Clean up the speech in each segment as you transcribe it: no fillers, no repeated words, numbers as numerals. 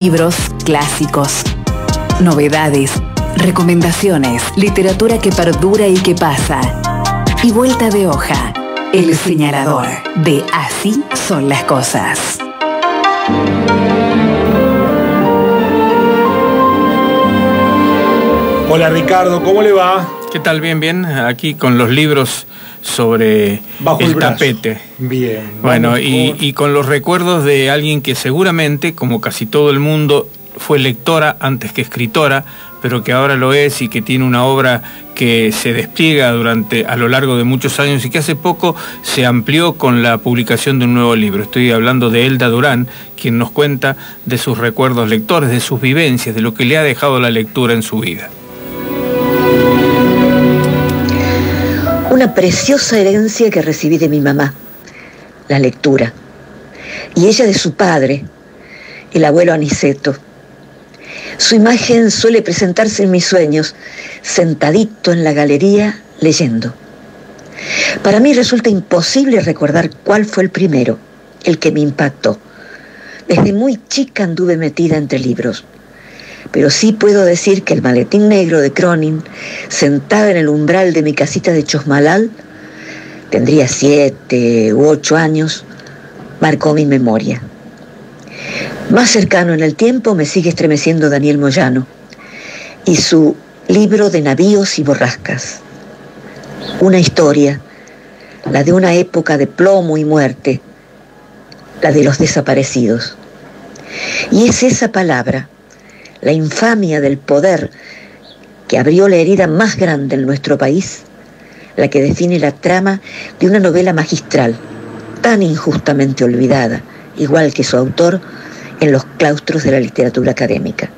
Libros clásicos, novedades, recomendaciones, literatura que perdura y que pasa. Y vuelta de hoja, el señalador de Así son las cosas. Hola Ricardo, ¿cómo le va? ¿Qué tal? Bien, bien. Aquí con los libros sobre Bajo el brazo. tapete. Bien. Bueno, y con los recuerdos de alguien que seguramente, como casi todo el mundo, fue lectora antes que escritora, pero que ahora lo es y que tiene una obra que se despliega a lo largo de muchos años y que hace poco se amplió con la publicación de un nuevo libro. Estoy hablando de Elda Durán, quien nos cuenta de sus recuerdos lectores, de sus vivencias, de lo que le ha dejado la lectura en su vida. Una preciosa herencia que recibí de mi mamá, la lectura, y ella de su padre, el abuelo Aniceto. Su imagen suele presentarse en mis sueños, sentadito en la galería, leyendo. Para mí resulta imposible recordar cuál fue el primero, el que me impactó. Desde muy chica anduve metida entre libros, pero sí puedo decir que el maletín negro de Cronin, sentada en el umbral de mi casita de Chosmalal, tendría 7 u 8 años, marcó mi memoria. Más cercano en el tiempo me sigue estremeciendo Daniel Moyano y su libro de navíos y borrascas. Una historia, la de una época de plomo y muerte, la de los desaparecidos. Y es esa palabra, la infamia del poder que abrió la herida más grande en nuestro país, la que define la trama de una novela magistral, tan injustamente olvidada, igual que su autor, en los claustros de la literatura académica.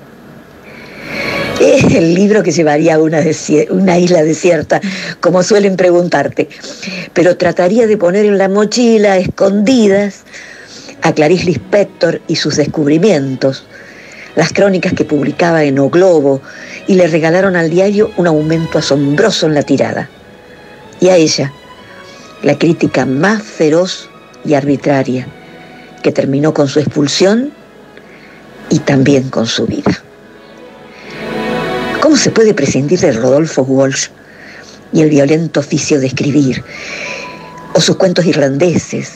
Es el libro que llevaría a una isla desierta, como suelen preguntarte, pero trataría de poner en la mochila, escondidas, a Clarice Lispector y sus descubrimientos, las crónicas que publicaba en O Globo, y le regalaron al diario un aumento asombroso en la tirada. Y a ella, la crítica más feroz y arbitraria, que terminó con su expulsión y también con su vida. ¿Cómo se puede prescindir de Rodolfo Walsh y el violento oficio de escribir, o sus cuentos irlandeses,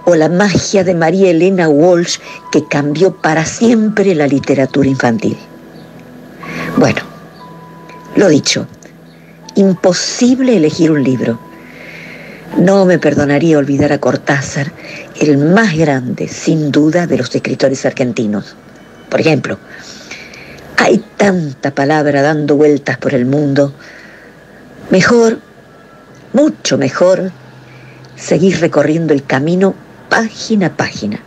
o la magia de María Elena Walsh, que cambió para siempre la literatura infantil? Bueno, lo dicho, imposible elegir un libro. No me perdonaría olvidar a Cortázar, el más grande, sin duda, de los escritores argentinos. Por ejemplo, hay tanta palabra dando vueltas por el mundo. Mejor, mucho mejor, seguir recorriendo el camino página a página.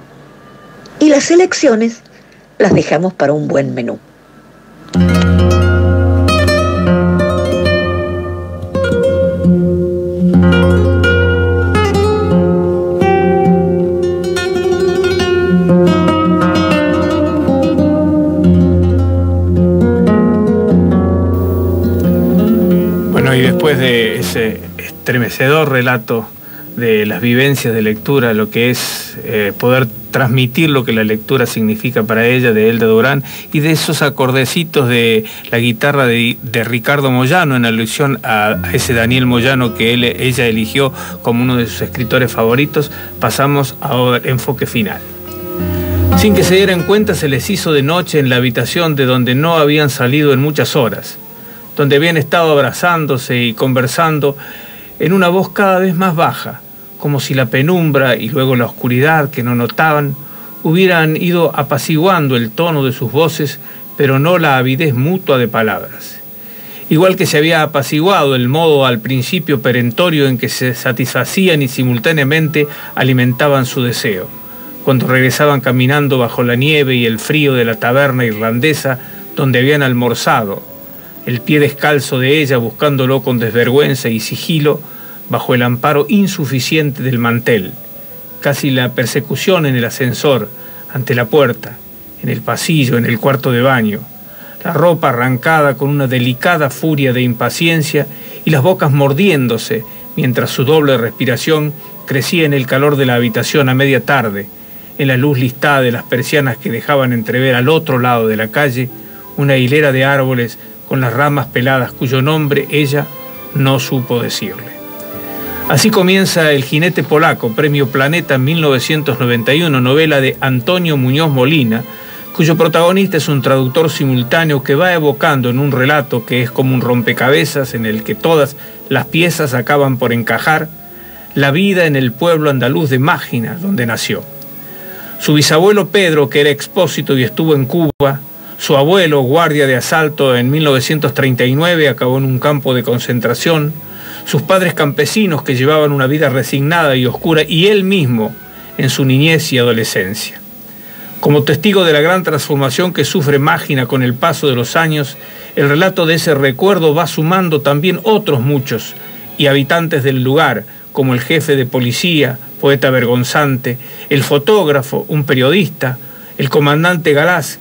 Y las elecciones las dejamos para un buen menú. Y después de ese estremecedor relato de las vivencias de lectura, lo que es poder transmitir lo que la lectura significa para ella, de Elda Durán, y de esos acordecitos de la guitarra de Ricardo Moyano, en alusión a ese Daniel Moyano que ella eligió como uno de sus escritores favoritos, pasamos a enfoque final. Sin que se dieran cuenta, se les hizo de noche en la habitación de donde no habían salido en muchas horas, donde habían estado abrazándose y conversando en una voz cada vez más baja, como si la penumbra y luego la oscuridad que no notaban hubieran ido apaciguando el tono de sus voces, pero no la avidez mutua de palabras. Igual que se había apaciguado el modo al principio perentorio en que se satisfacían y simultáneamente alimentaban su deseo, cuando regresaban caminando bajo la nieve y el frío de la taberna irlandesa donde habían almorzado, el pie descalzo de ella buscándolo con desvergüenza y sigilo bajo el amparo insuficiente del mantel, casi la persecución en el ascensor, ante la puerta, en el pasillo, en el cuarto de baño, la ropa arrancada con una delicada furia de impaciencia y las bocas mordiéndose mientras su doble respiración crecía en el calor de la habitación a media tarde, en la luz listada de las persianas que dejaban entrever al otro lado de la calle una hilera de árboles con las ramas peladas cuyo nombre ella no supo decirle. Así comienza El jinete polaco, Premio Planeta en 1991, novela de Antonio Muñoz Molina, cuyo protagonista es un traductor simultáneo que va evocando en un relato que es como un rompecabezas en el que todas las piezas acaban por encajar, la vida en el pueblo andaluz de Mágina, donde nació. Su bisabuelo Pedro, que era expósito y estuvo en Cuba, su abuelo, guardia de asalto en 1939, acabó en un campo de concentración, sus padres campesinos que llevaban una vida resignada y oscura, y él mismo en su niñez y adolescencia. Como testigo de la gran transformación que sufre Mágina con el paso de los años, el relato de ese recuerdo va sumando también otros muchos y habitantes del lugar, como el jefe de policía, poeta vergonzante, el fotógrafo, un periodista, el comandante Galás,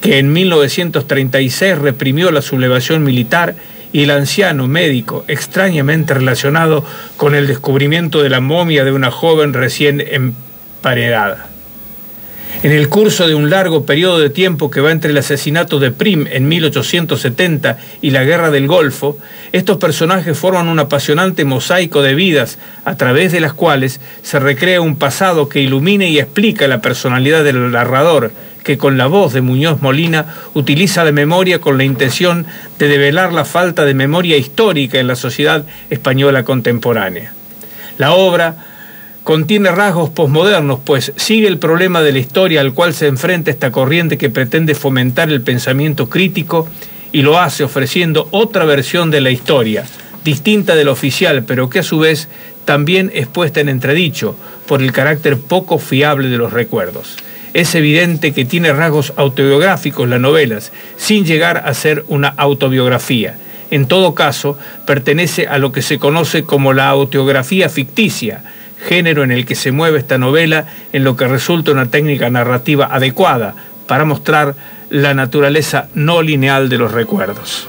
que en 1936 reprimió la sublevación militar, y el anciano médico, extrañamente relacionado con el descubrimiento de la momia de una joven recién emparedada. En el curso de un largo periodo de tiempo que va entre el asesinato de Prim en 1870 y la Guerra del Golfo, estos personajes forman un apasionante mosaico de vidas a través de las cuales se recrea un pasado que ilumina y explica la personalidad del narrador, que con la voz de Muñoz Molina utiliza la memoria con la intención de develar la falta de memoria histórica en la sociedad española contemporánea. La obra contiene rasgos posmodernos, pues sigue el problema de la historia al cual se enfrenta esta corriente que pretende fomentar el pensamiento crítico, y lo hace ofreciendo otra versión de la historia, distinta de la oficial, pero que a su vez también es puesta en entredicho por el carácter poco fiable de los recuerdos. Es evidente que tiene rasgos autobiográficos las novelas, sin llegar a ser una autobiografía. En todo caso, pertenece a lo que se conoce como la autobiografía ficticia, género en el que se mueve esta novela, en lo que resulta una técnica narrativa adecuada para mostrar la naturaleza no lineal de los recuerdos.